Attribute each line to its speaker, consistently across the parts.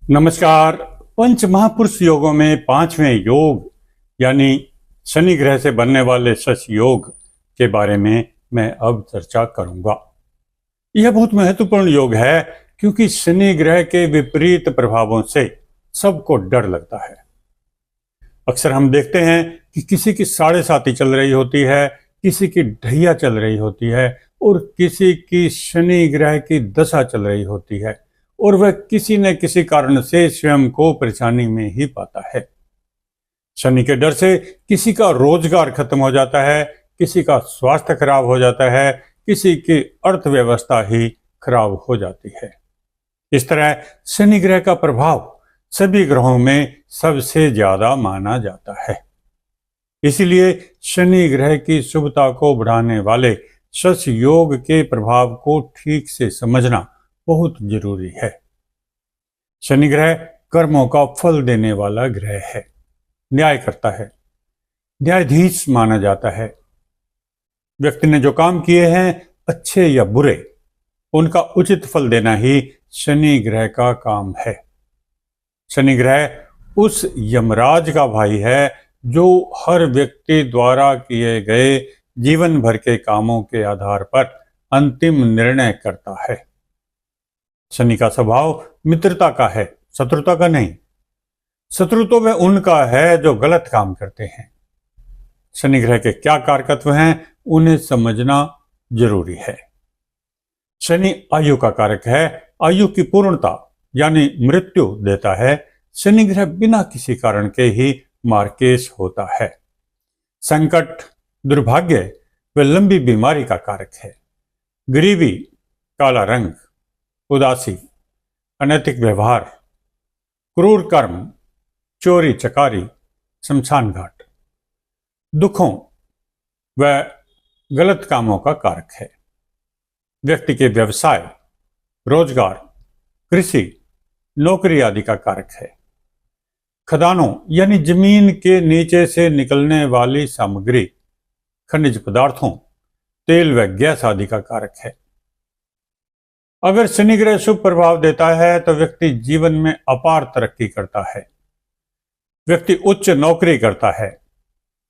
Speaker 1: नमस्कार। पंच महापुरुष योगों में पांचवें योग यानी शनि ग्रह से बनने वाले शश योग के बारे में मैं अब चर्चा करूंगा। यह बहुत महत्वपूर्ण योग है क्योंकि शनि ग्रह के विपरीत प्रभावों से सबको डर लगता है। अक्सर हम देखते हैं कि किसी की साढ़े साती चल रही होती है, किसी की ढैया चल रही होती है और किसी की शनि ग्रह की दशा चल रही होती है और वह किसी न किसी कारण से स्वयं को परेशानी में ही पाता है। शनि के डर से किसी का रोजगार खत्म हो जाता है, किसी का स्वास्थ्य खराब हो जाता है, किसी की अर्थव्यवस्था ही खराब हो जाती है। इस तरह शनि ग्रह का प्रभाव सभी ग्रहों में सबसे ज्यादा माना जाता है। इसीलिए शनि ग्रह की शुभता को बढ़ाने वाले शश योग के प्रभाव को ठीक से समझना बहुत जरूरी है। शनि ग्रह कर्मों का फल देने वाला ग्रह है, न्याय करता है, न्यायाधीश माना जाता है। व्यक्ति ने जो काम किए हैं, अच्छे या बुरे, उनका उचित फल देना ही शनि ग्रह का काम है। शनि ग्रह उस यमराज का भाई है जो हर व्यक्ति द्वारा किए गए जीवन भर के कामों के आधार पर अंतिम निर्णय करता है। शनि का स्वभाव मित्रता का है, शत्रुता का नहीं। शत्रु तो वह उनका है जो गलत काम करते हैं। शनि ग्रह के क्या कारकत्व हैं, उन्हें समझना जरूरी है। शनि आयु का कारक है, आयु की पूर्णता यानी मृत्यु देता है। शनि ग्रह बिना किसी कारण के ही मार्केश होता है। संकट, दुर्भाग्य व लंबी बीमारी का कारक है। गरीबी, काला रंग, उदासी, अनैतिक व्यवहार, क्रूर कर्म, चोरी चकारी, शमशान घाट, दुखों व गलत कामों का कारक है। व्यक्ति के व्यवसाय, रोजगार, कृषि, नौकरी आदि का कारक है। खदानों यानी जमीन के नीचे से निकलने वाली सामग्री, खनिज पदार्थों, तेल व गैस आदि का कारक है। अगर शनि ग्रह शुभ प्रभाव देता है तो व्यक्ति जीवन में अपार तरक्की करता है। व्यक्ति उच्च नौकरी करता है,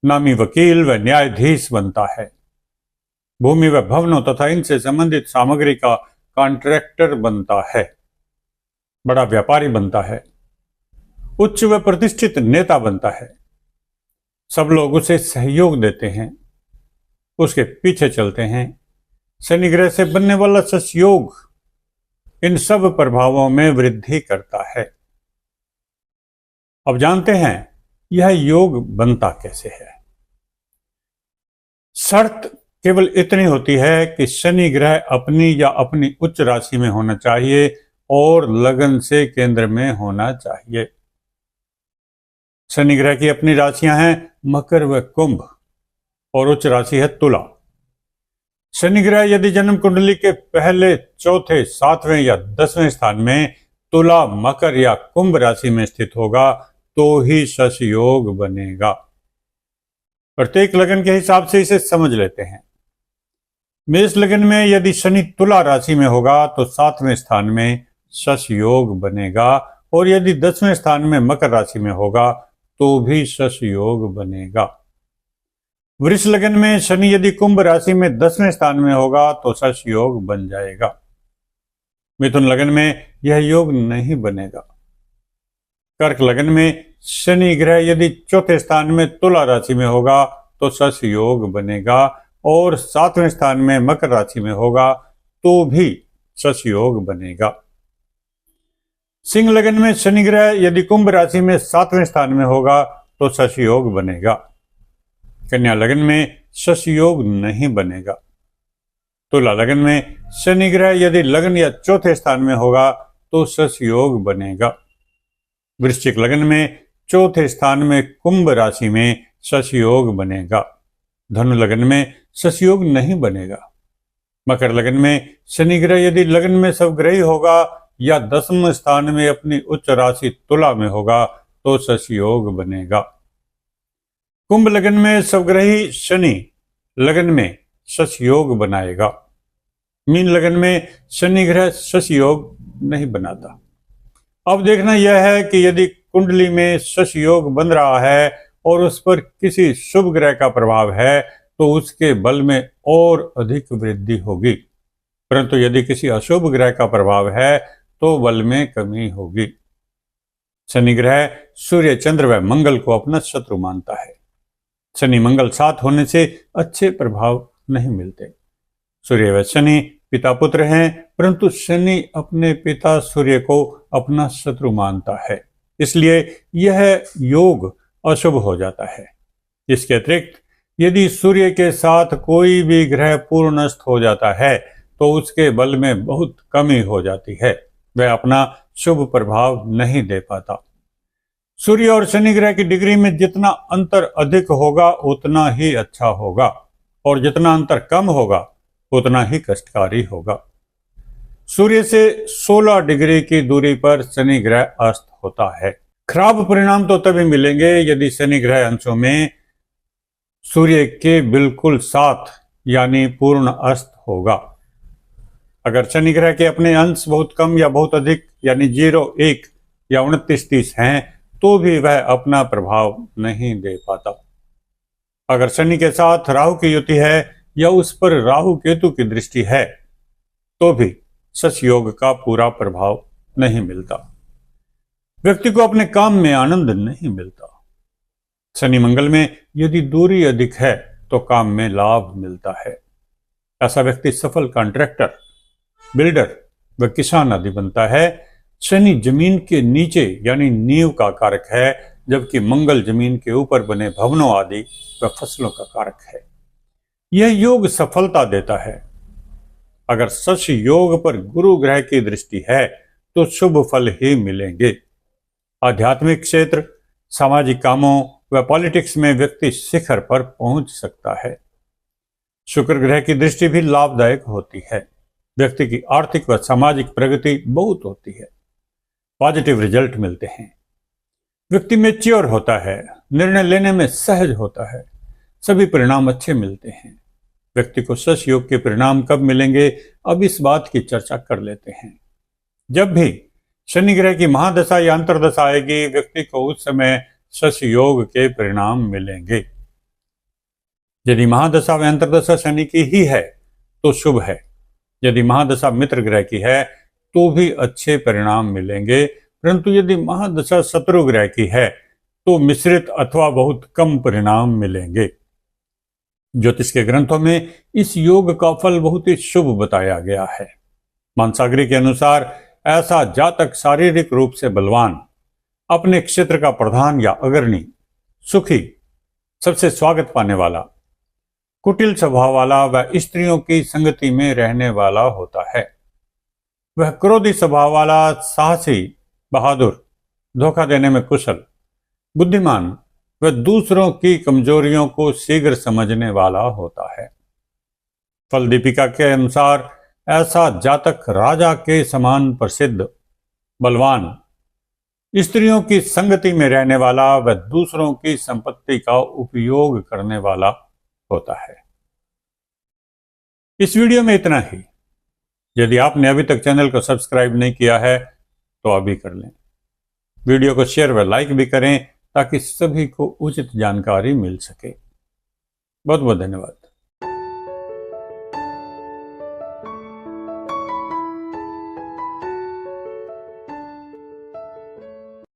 Speaker 1: नामी वकील व न्यायाधीश बनता है। भूमि व भवनों तथा इनसे संबंधित सामग्री का कॉन्ट्रैक्टर बनता है, बड़ा व्यापारी बनता है, उच्च व प्रतिष्ठित नेता बनता है। सब लोग उसे सहयोग देते हैं, उसके पीछे चलते हैं। शनि ग्रह से बनने वाला शश योग इन सब प्रभावों में वृद्धि करता है। अब जानते हैं यह योग बनता कैसे है। शर्त केवल इतनी होती है कि शनि ग्रह अपनी या अपनी उच्च राशि में होना चाहिए और लगन से केंद्र में होना चाहिए। शनि ग्रह की अपनी राशियां हैं मकर व कुंभ और उच्च राशि है तुला। शनि ग्रह यदि जन्म कुंडली के पहले, चौथे, सातवें या 10वें स्थान में तुला, मकर या कुंभ राशि में स्थित होगा तो ही शश योग बनेगा। प्रत्येक लगन के हिसाब से इसे समझ लेते हैं। मेष लगन में यदि शनि तुला राशि में होगा तो 7वें स्थान में शश योग बनेगा और यदि 10वें स्थान में मकर राशि में होगा तो भी शश योग बनेगा। वृष लगन में शनि यदि कुंभ राशि में 10वें स्थान में होगा तो शश योग बन जाएगा। मिथुन लगन में यह योग नहीं बनेगा। कर्क लगन में शनि ग्रह यदि चौथे स्थान में तुला राशि में होगा तो शश योग बनेगा और 7वें स्थान में मकर राशि में होगा तो भी शश योग बनेगा। सिंह लगन में शनि ग्रह यदि कुंभ राशि में 7वें स्थान में होगा तो शश योग बनेगा। कन्या लगन में शश योग नहीं बनेगा। तुला लगन में शनि ग्रह यदि लगन या चौथे स्थान में होगा तो शश योग बनेगा। वृश्चिक लगन में चौथे स्थान में कुंभ राशि में शश योग बनेगा। धनु लगन में शश योग नहीं बनेगा। मकर लगन में शनि ग्रह यदि लगन में स्वग्रही होगा या 10वें स्थान में अपनी उच्च राशि तुला में होगा तो शश योग बनेगा। कुंभ लगन में स्वग्रही शनि लगन में शश योग बनाएगा। मीन लगन में शनि ग्रह शश योग नहीं बनाता। अब देखना यह है कि यदि कुंडली में शशि योग बन रहा है और उस पर किसी शुभ ग्रह का प्रभाव है तो उसके बल में और अधिक वृद्धि होगी, परंतु यदि किसी अशुभ ग्रह का प्रभाव है तो बल में कमी होगी। शनि ग्रह सूर्य, चंद्र व मंगल को अपना शत्रु मानता है। शनि मंगल साथ होने से अच्छे प्रभाव नहीं मिलते। सूर्य व शनि पिता पुत्र हैं, परंतु शनि अपने पिता सूर्य को अपना शत्रु मानता है, इसलिए यह योग अशुभ हो जाता है। इसके अतिरिक्त यदि सूर्य के साथ कोई भी ग्रह पूर्णस्थ हो जाता है तो उसके बल में बहुत कमी हो जाती है, वह अपना शुभ प्रभाव नहीं दे पाता। सूर्य और शनि ग्रह की डिग्री में जितना अंतर अधिक होगा उतना ही अच्छा होगा, और जितना अंतर कम होगा उतना ही कष्टकारी होगा। सूर्य से 16 डिग्री की दूरी पर शनि ग्रह अस्त होता है। खराब परिणाम तो तभी मिलेंगे यदि शनि ग्रह अंशों में सूर्य के बिल्कुल साथ यानी पूर्ण अस्त होगा। अगर शनि ग्रह के अपने अंश बहुत कम या बहुत अधिक यानी 0, 1 या 29, 30 हैं तो भी वह अपना प्रभाव नहीं दे पाता। अगर शनि के साथ राहु की युति है या उस पर राहु केतु की दृष्टि है तो भी शश योग का पूरा प्रभाव नहीं मिलता। व्यक्ति को अपने काम में आनंद नहीं मिलता। शनि मंगल में यदि दूरी अधिक है तो काम में लाभ मिलता है। ऐसा व्यक्ति सफल कॉन्ट्रैक्टर, बिल्डर व किसान आदि बनता है। शनि जमीन के नीचे यानी नींव का कारक है, जबकि मंगल जमीन के ऊपर बने भवनों आदि व फसलों का कारक है। यह योग सफलता देता है। अगर शशि योग पर गुरु ग्रह की दृष्टि है तो शुभ फल ही मिलेंगे। आध्यात्मिक क्षेत्र, सामाजिक कामों व पॉलिटिक्स में व्यक्ति शिखर पर पहुंच सकता है। शुक्र ग्रह की दृष्टि भी लाभदायक होती है। व्यक्ति की आर्थिक व सामाजिक प्रगति बहुत होती है। पॉजिटिव रिजल्ट मिलते हैं। व्यक्ति मैच्योर होता है, निर्णय लेने में सहज होता है, सभी परिणाम अच्छे मिलते हैं। व्यक्ति को शश योग के परिणाम कब मिलेंगे, अब इस बात की चर्चा कर लेते हैं। जब भी शनि ग्रह की महादशा या अंतरदशा आएगी, व्यक्ति को उस समय शश योग के परिणाम मिलेंगे। यदि महादशा व अंतरदशा शनि की ही है तो शुभ है। यदि महादशा मित्र ग्रह की है तो भी अच्छे परिणाम मिलेंगे, परंतु यदि महादशा शत्रु ग्रह की है तो मिश्रित अथवा बहुत कम परिणाम मिलेंगे। ज्योतिष के ग्रंथों में इस योग का फल बहुत ही शुभ बताया गया है। मानसागरी के अनुसार ऐसा जातक शारीरिक रूप से बलवान, अपने क्षेत्र का प्रधान या अग्रणी, सुखी, सबसे स्वागत पाने वाला, कुटिल स्वभाव वाला व स्त्रियों की संगति में रहने वाला होता है। वह क्रोधी स्वभाव वाला, साहसी, बहादुर, धोखा देने में कुशल, बुद्धिमान वह दूसरों की कमजोरियों को शीघ्र समझने वाला होता है। फल दीपिका के अनुसार ऐसा जातक राजा के समान प्रसिद्ध, बलवान, स्त्रियों की संगति में रहने वाला व दूसरों की संपत्ति का उपयोग करने वाला होता है। इस वीडियो में इतना ही। यदि आपने अभी तक चैनल को सब्सक्राइब नहीं किया है तो अभी कर लें। वीडियो को शेयर व लाइक भी करें ताकि सभी को उचित जानकारी मिल सके। बहुत बहुत धन्यवाद।